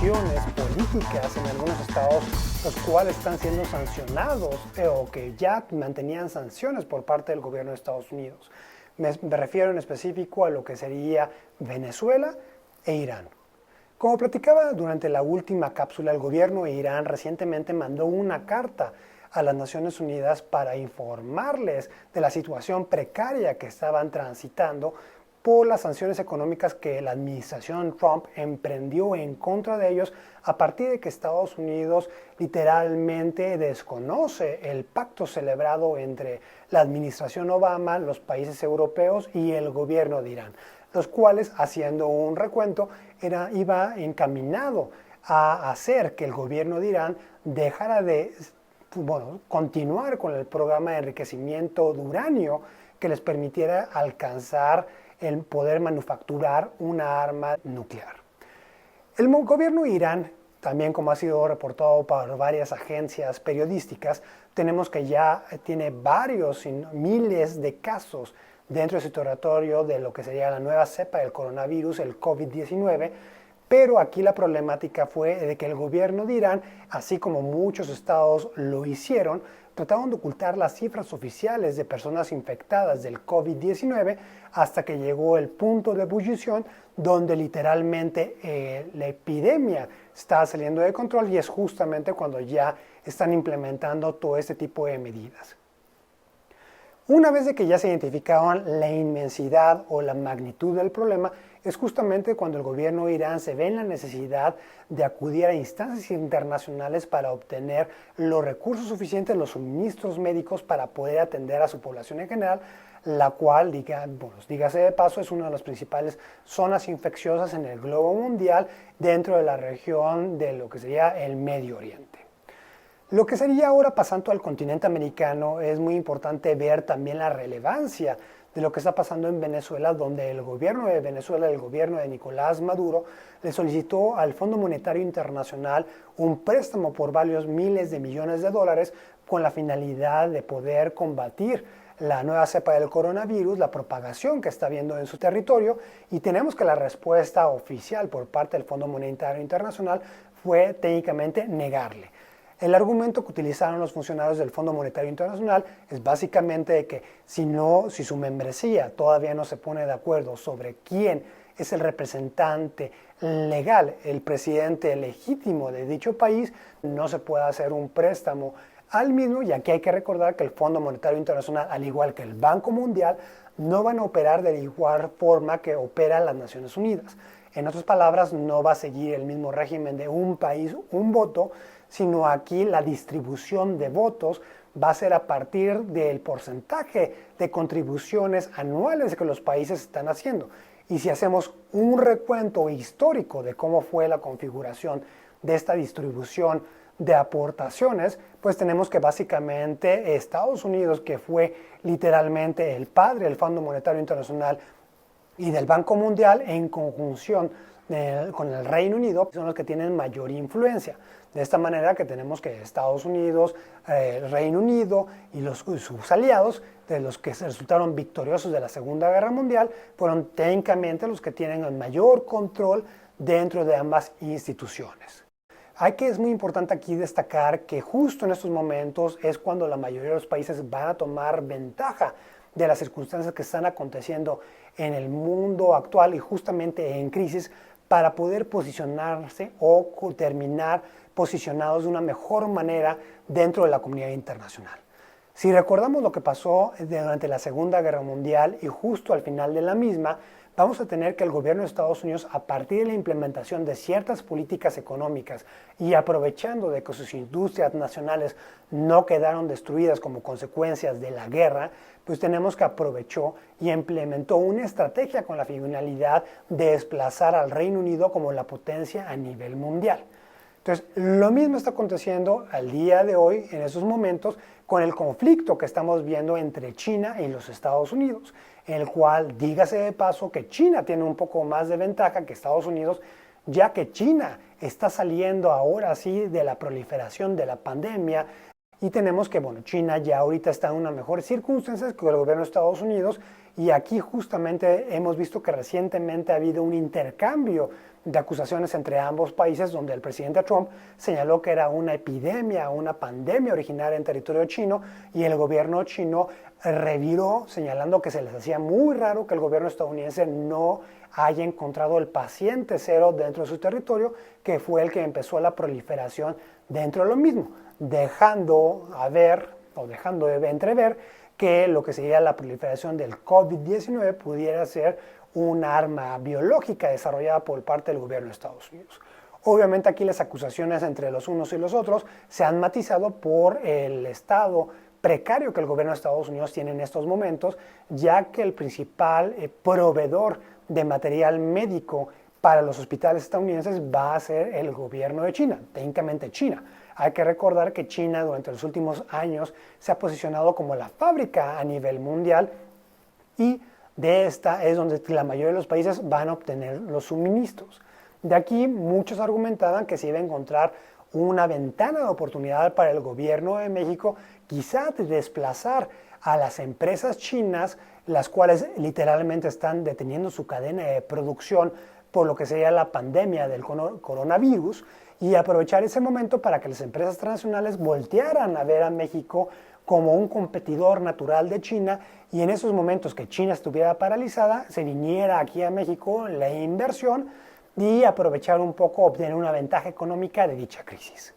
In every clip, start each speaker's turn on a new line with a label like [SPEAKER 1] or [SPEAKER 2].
[SPEAKER 1] decisiones políticas en algunos estados, los cuales están siendo sancionados o que ya mantenían sanciones por parte del gobierno de Estados Unidos. Me refiero en específico a lo que sería Venezuela e Irán. Como platicaba durante la última cápsula, el gobierno de Irán recientemente mandó una carta a las Naciones Unidas para informarles de la situación precaria que estaban transitando por las sanciones económicas que la administración Trump emprendió en contra de ellos a partir de que Estados Unidos literalmente desconoce el pacto celebrado entre la administración Obama, los países europeos y el gobierno de Irán, los cuales, haciendo un recuento, iba encaminado a hacer que el gobierno de Irán dejara de continuar con el programa de enriquecimiento de uranio que les permitiera alcanzar el poder manufacturar una arma nuclear. El gobierno de Irán, también como ha sido reportado por varias agencias periodísticas, tenemos que ya tiene varios, miles de casos dentro de su territorio de lo que sería la nueva cepa del coronavirus, el COVID-19, pero aquí la problemática fue de que el gobierno de Irán, así como muchos estados lo hicieron, trataron de ocultar las cifras oficiales de personas infectadas del COVID-19 hasta que llegó el punto de ebullición donde literalmente la epidemia está saliendo de control y es justamente cuando ya están implementando todo este tipo de medidas. Una vez de que ya se identificaron la inmensidad o la magnitud del problema, es justamente cuando el gobierno de Irán se ve en la necesidad de acudir a instancias internacionales para obtener los recursos suficientes, los suministros médicos para poder atender a su población en general, la cual, dígase de paso, es una de las principales zonas infecciosas en el globo mundial dentro de la región de lo que sería el Medio Oriente. Lo que sería ahora pasando al continente americano, es muy importante ver también la relevancia de lo que está pasando en Venezuela, donde el gobierno de Venezuela, el gobierno de Nicolás Maduro, le solicitó al Fondo Monetario Internacional un préstamo por varios miles de millones de dólares con la finalidad de poder combatir la nueva cepa del coronavirus, la propagación que está habiendo en su territorio, y tenemos que la respuesta oficial por parte del Fondo Monetario Internacional fue técnicamente negarle. El argumento que utilizaron los funcionarios del Fondo Monetario Internacional es básicamente de que si su membresía todavía no se pone de acuerdo sobre quién es el representante legal, el presidente legítimo de dicho país, no se puede hacer un préstamo al mismo, y aquí hay que recordar que el Fondo Monetario Internacional, al igual que el Banco Mundial, no van a operar de igual forma que operan las Naciones Unidas. En otras palabras, no va a seguir el mismo régimen de un país, un voto, sino aquí la distribución de votos va a ser a partir del porcentaje de contribuciones anuales que los países están haciendo. Y si hacemos un recuento histórico de cómo fue la configuración de esta distribución de aportaciones, pues tenemos que básicamente Estados Unidos, que fue literalmente el padre del Fondo Monetario Internacional y del Banco Mundial, en conjunción con el Reino Unido, son los que tienen mayor influencia. De esta manera que tenemos que Estados Unidos, el Reino Unido y sus aliados, de los que resultaron victoriosos de la Segunda Guerra Mundial, fueron técnicamente los que tienen el mayor control dentro de ambas instituciones. Es muy importante aquí destacar que justo en estos momentos es cuando la mayoría de los países van a tomar ventaja de las circunstancias que están aconteciendo en el mundo actual y justamente en crisis, para poder posicionarse o terminar posicionados de una mejor manera dentro de la comunidad internacional. Si recordamos lo que pasó durante la Segunda Guerra Mundial y justo al final de la misma, vamos a tener que el gobierno de Estados Unidos, a partir de la implementación de ciertas políticas económicas y aprovechando de que sus industrias nacionales no quedaron destruidas como consecuencias de la guerra, pues tenemos que aprovechó y implementó una estrategia con la finalidad de desplazar al Reino Unido como la potencia a nivel mundial. Entonces, lo mismo está aconteciendo al día de hoy, en esos momentos, con el conflicto que estamos viendo entre China y los Estados Unidos, en el cual, dígase de paso, que China tiene un poco más de ventaja que Estados Unidos, ya que China está saliendo ahora sí de la proliferación de la pandemia, y tenemos que, China ya ahorita está en una mejor circunstancia que el gobierno de Estados Unidos, Y aquí justamente hemos visto que recientemente ha habido un intercambio de acusaciones entre ambos países, donde el presidente Trump señaló que era una epidemia, una pandemia originaria en territorio chino, y el gobierno chino reviró señalando que se les hacía muy raro que el gobierno estadounidense no haya encontrado el paciente cero dentro de su territorio, que fue el que empezó la proliferación dentro de lo mismo, dejando de entrever que lo que sería la proliferación del COVID-19 pudiera ser un arma biológica desarrollada por parte del gobierno de Estados Unidos. Obviamente aquí las acusaciones entre los unos y los otros se han matizado por el estado precario que el gobierno de Estados Unidos tiene en estos momentos, ya que el principal proveedor de material médico para los hospitales estadounidenses va a ser el gobierno de China, técnicamente China. Hay que recordar que China durante los últimos años se ha posicionado como la fábrica a nivel mundial, y de esta es donde la mayoría de los países van a obtener los suministros. De aquí muchos argumentaban que se iba a encontrar una ventana de oportunidad para el gobierno de México, quizá de desplazar a las empresas chinas, las cuales literalmente están deteniendo su cadena de producción por lo que sería la pandemia del coronavirus, y aprovechar ese momento para que las empresas transnacionales voltearan a ver a México como un competidor natural de China, y en esos momentos que China estuviera paralizada, se viniera aquí a México la inversión y aprovechar un poco, obtener una ventaja económica de dicha crisis.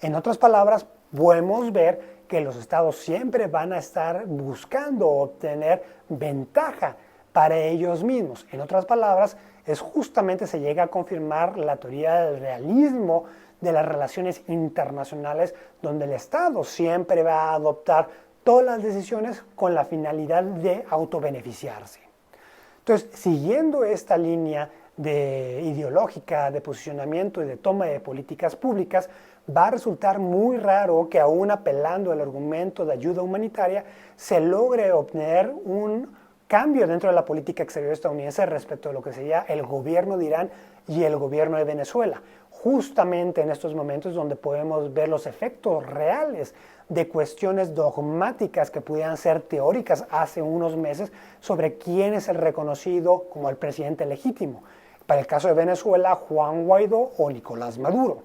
[SPEAKER 1] En otras palabras, podemos ver que los estados siempre van a estar buscando obtener ventaja para ellos mismos. En otras palabras, es justamente se llega a confirmar la teoría del realismo de las relaciones internacionales, donde el Estado siempre va a adoptar todas las decisiones con la finalidad de autobeneficiarse. Entonces, siguiendo esta línea ideológica, de posicionamiento y de toma de políticas públicas, va a resultar muy raro que aún apelando al argumento de ayuda humanitaria se logre obtener un cambio dentro de la política exterior estadounidense respecto a lo que sería el gobierno de Irán y el gobierno de Venezuela. Justamente en estos momentos donde podemos ver los efectos reales de cuestiones dogmáticas que pudieran ser teóricas hace unos meses sobre quién es el reconocido como el presidente legítimo. Para el caso de Venezuela, Juan Guaidó o Nicolás Maduro.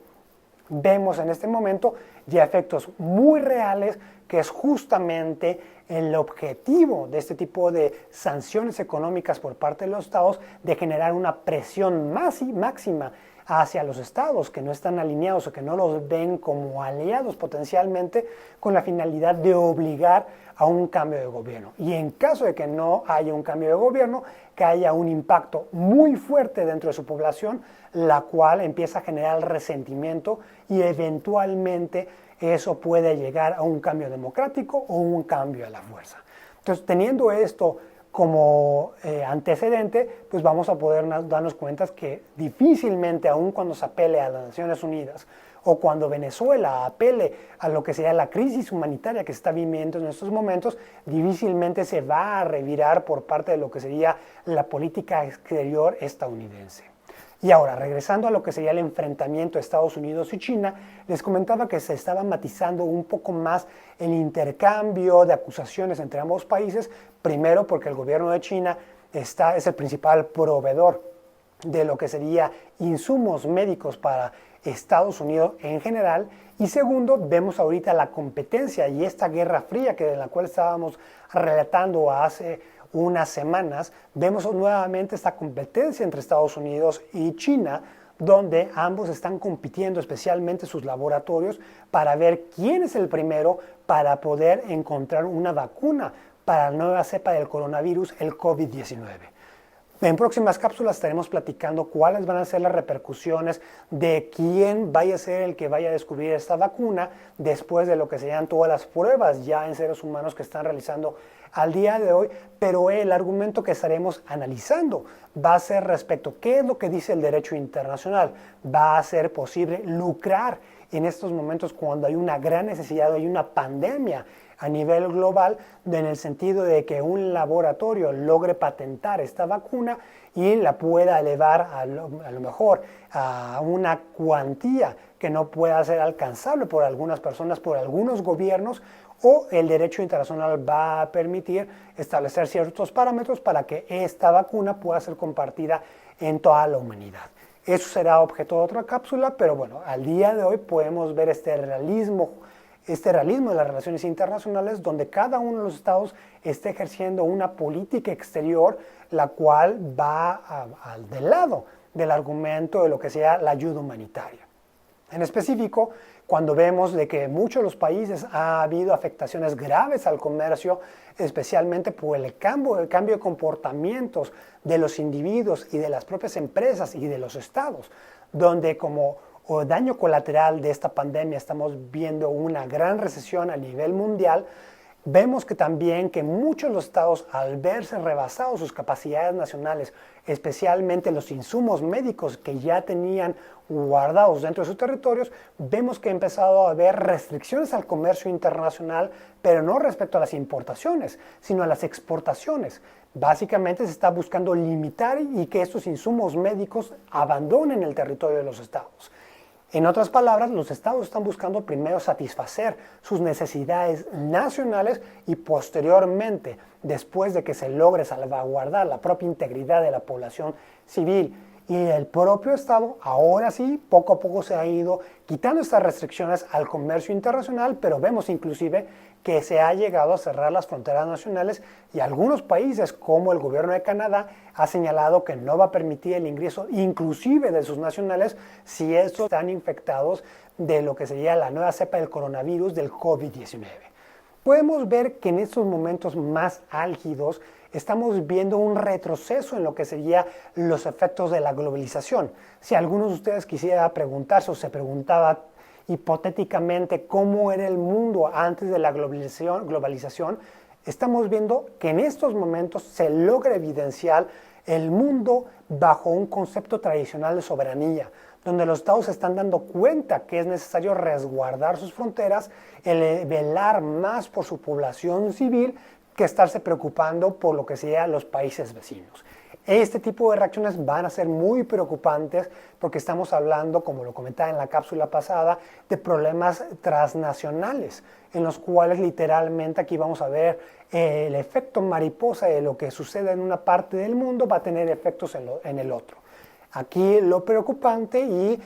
[SPEAKER 1] Vemos en este momento ya efectos muy reales, que es justamente el objetivo de este tipo de sanciones económicas por parte de los estados, de generar una presión máxima hacia los estados que no están alineados o que no los ven como aliados potencialmente, con la finalidad de obligar a un cambio de gobierno. Y en caso de que no haya un cambio de gobierno, que haya un impacto muy fuerte dentro de su población, la cual empieza a generar resentimiento, y eventualmente eso puede llegar a un cambio democrático o un cambio a la fuerza. Entonces, teniendo esto como antecedente, pues vamos a poder darnos cuenta que difícilmente, aun cuando se apele a las Naciones Unidas o cuando Venezuela apele a lo que sería la crisis humanitaria que se está viviendo en estos momentos, difícilmente se va a revirar por parte de lo que sería la política exterior estadounidense. Y ahora, regresando a lo que sería el enfrentamiento de Estados Unidos y China, les comentaba que se estaba matizando un poco más el intercambio de acusaciones entre ambos países, primero porque el gobierno de China es el principal proveedor de lo que sería insumos médicos para Estados Unidos en general, y segundo, vemos ahorita la competencia y esta guerra fría de la cual estábamos relatando hace unas semanas. Vemos nuevamente esta competencia entre Estados Unidos y China, donde ambos están compitiendo, especialmente sus laboratorios, para ver quién es el primero para poder encontrar una vacuna para la nueva cepa del coronavirus, el COVID-19. En próximas cápsulas estaremos platicando cuáles van a ser las repercusiones de quién vaya a ser el que vaya a descubrir esta vacuna después de lo que serían todas las pruebas ya en seres humanos que están realizando al día de hoy, pero el argumento que estaremos analizando va a ser respecto a qué es lo que dice el derecho internacional. ¿Va a ser posible lucrar en estos momentos cuando hay una gran necesidad, hay una pandemia a nivel global, en el sentido de que un laboratorio logre patentar esta vacuna y la pueda elevar a lo mejor a una cuantía que no pueda ser alcanzable por algunas personas, por algunos gobiernos, o el derecho internacional va a permitir establecer ciertos parámetros para que esta vacuna pueda ser compartida en toda la humanidad. Eso será objeto de otra cápsula, pero bueno, al día de hoy podemos ver este realismo de las relaciones internacionales, donde cada uno de los estados está ejerciendo una política exterior, la cual va del lado del argumento de lo que sea la ayuda humanitaria. En específico, cuando vemos de que en muchos de los países ha habido afectaciones graves al comercio, especialmente por el cambio de comportamientos de los individuos y de las propias empresas y de los estados, donde como daño colateral de esta pandemia estamos viendo una gran recesión a nivel mundial, vemos que también que muchos de los estados, al verse rebasados sus capacidades nacionales, especialmente los insumos médicos que ya tenían guardados dentro de sus territorios, vemos que ha empezado a haber restricciones al comercio internacional, pero no respecto a las importaciones, sino a las exportaciones. Básicamente se está buscando limitar y que estos insumos médicos abandonen el territorio de los estados. En otras palabras, los estados están buscando primero satisfacer sus necesidades nacionales y posteriormente, después de que se logre salvaguardar la propia integridad de la población civil y el propio estado, ahora sí, poco a poco se ha ido quitando estas restricciones al comercio internacional, pero vemos inclusive que se ha llegado a cerrar las fronteras nacionales y algunos países, como el gobierno de Canadá, ha señalado que no va a permitir el ingreso inclusive de sus nacionales si estos están infectados de lo que sería la nueva cepa del coronavirus del COVID-19. Podemos ver que en estos momentos más álgidos estamos viendo un retroceso en lo que serían los efectos de la globalización. Si algunos de ustedes quisiera preguntarse o se preguntaba hipotéticamente cómo era el mundo antes de la globalización, estamos viendo que en estos momentos se logra evidenciar el mundo bajo un concepto tradicional de soberanía, donde los estados se están dando cuenta que es necesario resguardar sus fronteras, velar más por su población civil que estarse preocupando por lo que sean los países vecinos. Este tipo de reacciones van a ser muy preocupantes porque estamos hablando, como lo comentaba en la cápsula pasada, de problemas transnacionales, en los cuales literalmente aquí vamos a ver el efecto mariposa de lo que sucede en una parte del mundo va a tener efectos en el otro. Aquí lo preocupante y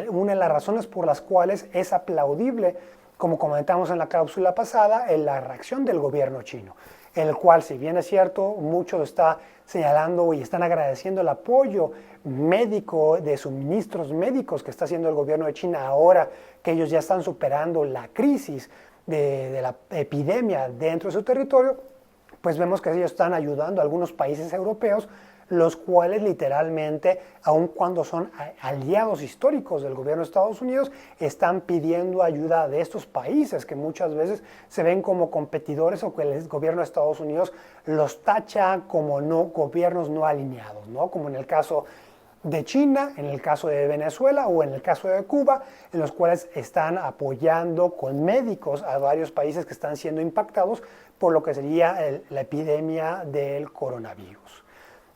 [SPEAKER 1] una de las razones por las cuales es aplaudible, como comentamos en la cápsula pasada, en la reacción del gobierno chino, el cual, si bien es cierto, mucho está señalando y están agradeciendo el apoyo médico de suministros médicos que está haciendo el gobierno de China ahora que ellos ya están superando la crisis de la epidemia dentro de su territorio, pues vemos que ellos están ayudando a algunos países europeos, los cuales literalmente, aun cuando son aliados históricos del gobierno de Estados Unidos, están pidiendo ayuda de estos países que muchas veces se ven como competidores o que el gobierno de Estados Unidos los tacha como gobiernos no alineados, ¿no? Como en el caso de China, en el caso de Venezuela o en el caso de Cuba, en los cuales están apoyando con médicos a varios países que están siendo impactados por lo que sería la epidemia del coronavirus.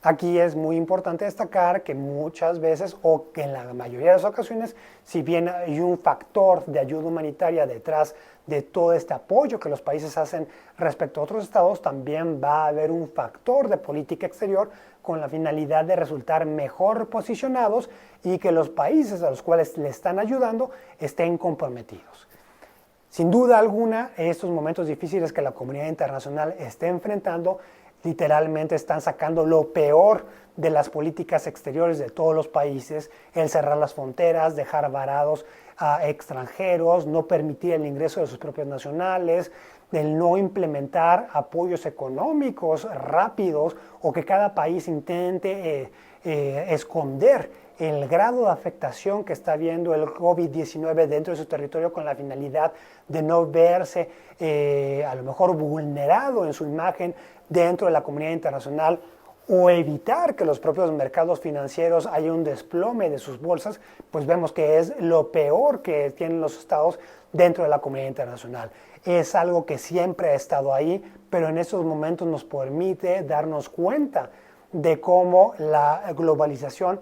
[SPEAKER 1] Aquí es muy importante destacar que muchas veces, o que en la mayoría de las ocasiones, si bien hay un factor de ayuda humanitaria detrás de todo este apoyo que los países hacen respecto a otros estados, también va a haber un factor de política exterior con la finalidad de resultar mejor posicionados y que los países a los cuales le están ayudando estén comprometidos. Sin duda alguna, estos momentos difíciles que la comunidad internacional esté enfrentando literalmente están sacando lo peor de las políticas exteriores de todos los países, el cerrar las fronteras, dejar varados a extranjeros, no permitir el ingreso de sus propios nacionales, el no implementar apoyos económicos rápidos o que cada país intente esconder el grado de afectación que está viendo el COVID-19 dentro de su territorio con la finalidad de no verse a lo mejor vulnerado en su imagen dentro de la comunidad internacional o evitar que los propios mercados financieros haya un desplome de sus bolsas, pues vemos que es lo peor que tienen los estados dentro de la comunidad internacional. Es algo que siempre ha estado ahí, pero en estos momentos nos permite darnos cuenta de cómo la globalización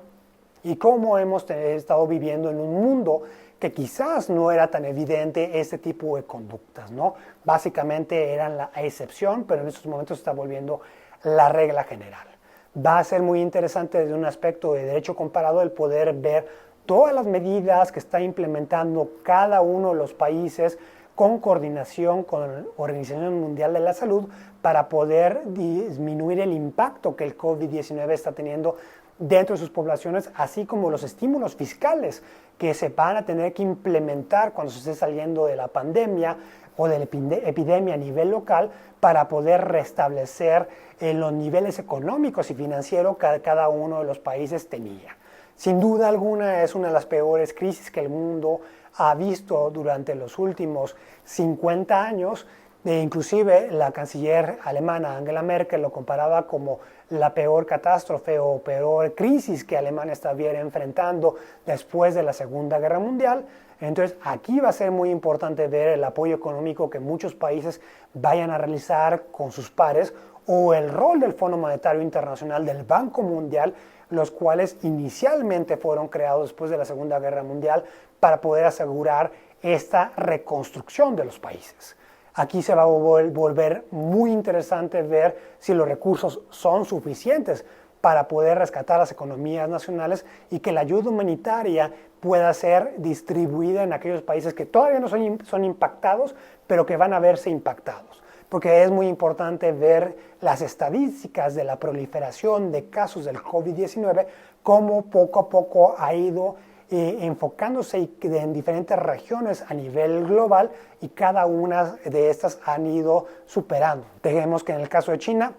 [SPEAKER 1] y cómo hemos estado viviendo en un mundo que quizás no era tan evidente este tipo de conductas, ¿no? Básicamente eran la excepción, pero en estos momentos se está volviendo la regla general. Va a ser muy interesante desde un aspecto de derecho comparado el poder ver todas las medidas que está implementando cada uno de los países con coordinación con la Organización Mundial de la Salud para poder disminuir el impacto que el COVID-19 está teniendo dentro de sus poblaciones, así como los estímulos fiscales que se van a tener que implementar cuando se esté saliendo de la pandemia o de la epidemia a nivel local para poder restablecer los niveles económicos y financieros que cada uno de los países tenía. Sin duda alguna es una de las peores crisis que el mundo ha visto durante los últimos 50 años. Inclusive la canciller alemana Angela Merkel lo comparaba como la peor catástrofe o peor crisis que Alemania estuviera enfrentando después de la Segunda Guerra Mundial. Entonces aquí va a ser muy importante ver el apoyo económico que muchos países vayan a realizar con sus pares o el rol del Fondo Monetario Internacional, del Banco Mundial, los cuales inicialmente fueron creados después de la Segunda Guerra Mundial para poder asegurar esta reconstrucción de los países. Aquí se va a volver muy interesante ver si los recursos son suficientes para poder rescatar las economías nacionales y que la ayuda humanitaria pueda ser distribuida en aquellos países que todavía no son impactados, pero que van a verse impactados. Porque es muy importante ver las estadísticas de la proliferación de casos del COVID-19, cómo poco a poco ha ido enfocándose en diferentes regiones a nivel global y cada una de estas han ido superando. Tenemos que en el caso de China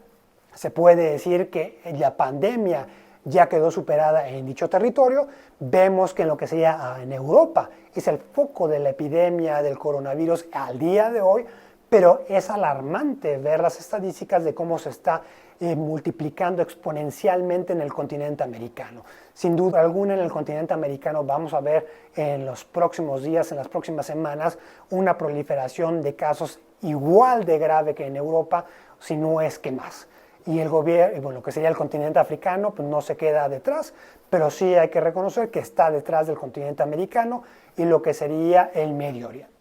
[SPEAKER 1] se puede decir que la pandemia ya quedó superada en dicho territorio. Vemos que en lo que sería en Europa es el foco de la epidemia del coronavirus al día de hoy, pero es alarmante ver las estadísticas de cómo se está multiplicando exponencialmente en el continente americano. Sin duda alguna en el continente americano vamos a ver en los próximos días, en las próximas semanas, una proliferación de casos igual de grave que en Europa, si no es que más. Y el gobierno, bueno, lo que sería el continente africano, pues no se queda detrás, pero sí hay que reconocer que está detrás del continente americano y lo que sería el Medio Oriente.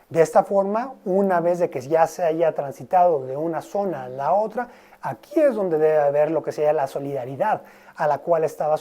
[SPEAKER 1] De esta forma, una vez de que ya se haya transitado de una zona a la otra, aquí es donde debe haber lo que sería la solidaridad a la cual estaba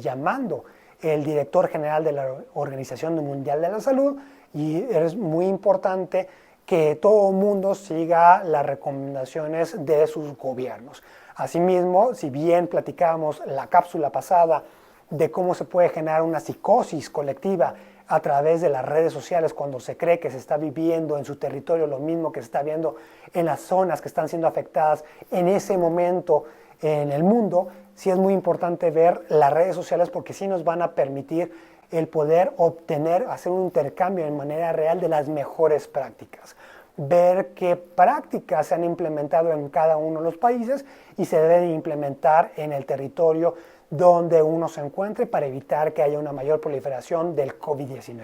[SPEAKER 1] llamando el director general de la Organización Mundial de la Salud, y es muy importante que todo el mundo siga las recomendaciones de sus gobiernos. Asimismo, si bien platicábamos la cápsula pasada de cómo se puede generar una psicosis colectiva a través de las redes sociales cuando se cree que se está viviendo en su territorio lo mismo que se está viendo en las zonas que están siendo afectadas en ese momento en el mundo, sí es muy importante ver las redes sociales porque sí nos van a permitir el poder obtener, hacer un intercambio de manera real de las mejores prácticas. Ver qué prácticas se han implementado en cada uno de los países y se deben implementar en el territorio donde uno se encuentre para evitar que haya una mayor proliferación del COVID-19.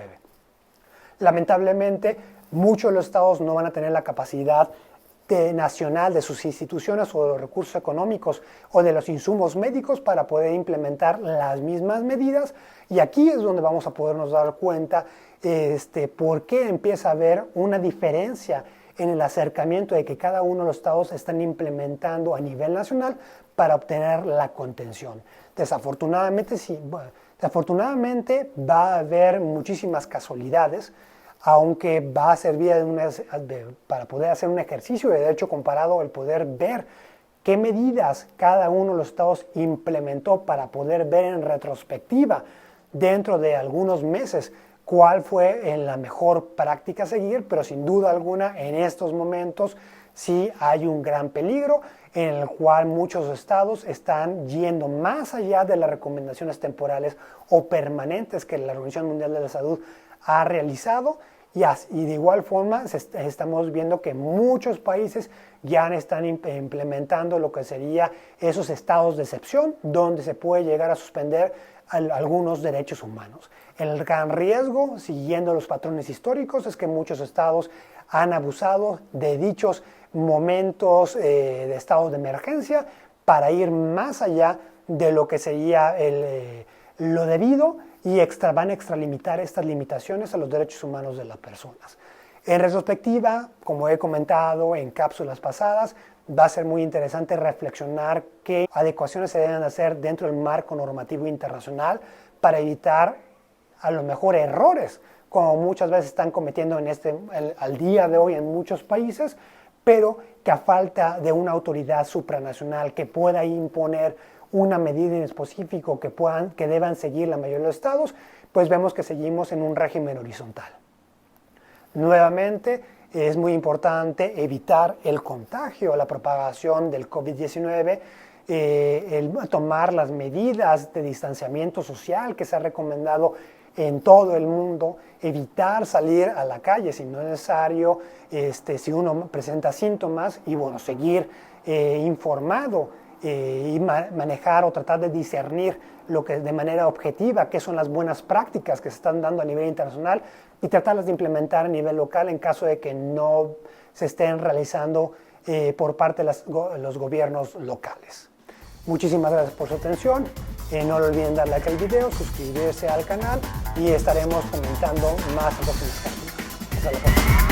[SPEAKER 1] Lamentablemente, muchos de los estados no van a tener la capacidad nacional de sus instituciones o de los recursos económicos o de los insumos médicos para poder implementar las mismas medidas, y aquí es donde vamos a podernos dar cuenta por qué empieza a haber una diferencia en el acercamiento de que cada uno de los estados están implementando a nivel nacional para obtener la contención. Desafortunadamente, desafortunadamente va a haber muchísimas casualidades, aunque va a servir para poder hacer un ejercicio de derecho comparado, el poder ver qué medidas cada uno de los estados implementó para poder ver en retrospectiva dentro de algunos meses cuál fue la mejor práctica a seguir, pero sin duda alguna en estos momentos sí hay un gran peligro en el cual muchos estados están yendo más allá de las recomendaciones temporales o permanentes que la Organización Mundial de la Salud ha realizado, Y de igual forma estamos viendo que muchos países ya están implementando lo que sería esos estados de excepción, donde se puede llegar a suspender algunos derechos humanos. El gran riesgo, siguiendo los patrones históricos, es que muchos estados han abusado de dichos momentos de estado de emergencia para ir más allá de lo que sería lo debido y van a extralimitar estas limitaciones a los derechos humanos de las personas. En retrospectiva, como he comentado en cápsulas pasadas, va a ser muy interesante reflexionar qué adecuaciones se deben hacer dentro del marco normativo internacional para evitar a lo mejor errores, como muchas veces están cometiendo al día de hoy en muchos países, pero que a falta de una autoridad supranacional que pueda imponer una medida en específico que deban seguir la mayoría de los estados, pues vemos que seguimos en un régimen horizontal. Nuevamente, es muy importante evitar el contagio, la propagación del COVID-19, tomar las medidas de distanciamiento social que se ha recomendado en todo el mundo, evitar salir a la calle si no es necesario, si uno presenta síntomas y bueno, seguir informado y manejar o tratar de discernir lo que de manera objetiva, qué son las buenas prácticas que se están dando a nivel internacional y tratarlas de implementar a nivel local en caso de que no se estén realizando por parte de los gobiernos locales. Muchísimas gracias por su atención. No olviden dar like al video, suscribirse al canal y estaremos comentando más en próximas cápsulas. Hasta la próxima.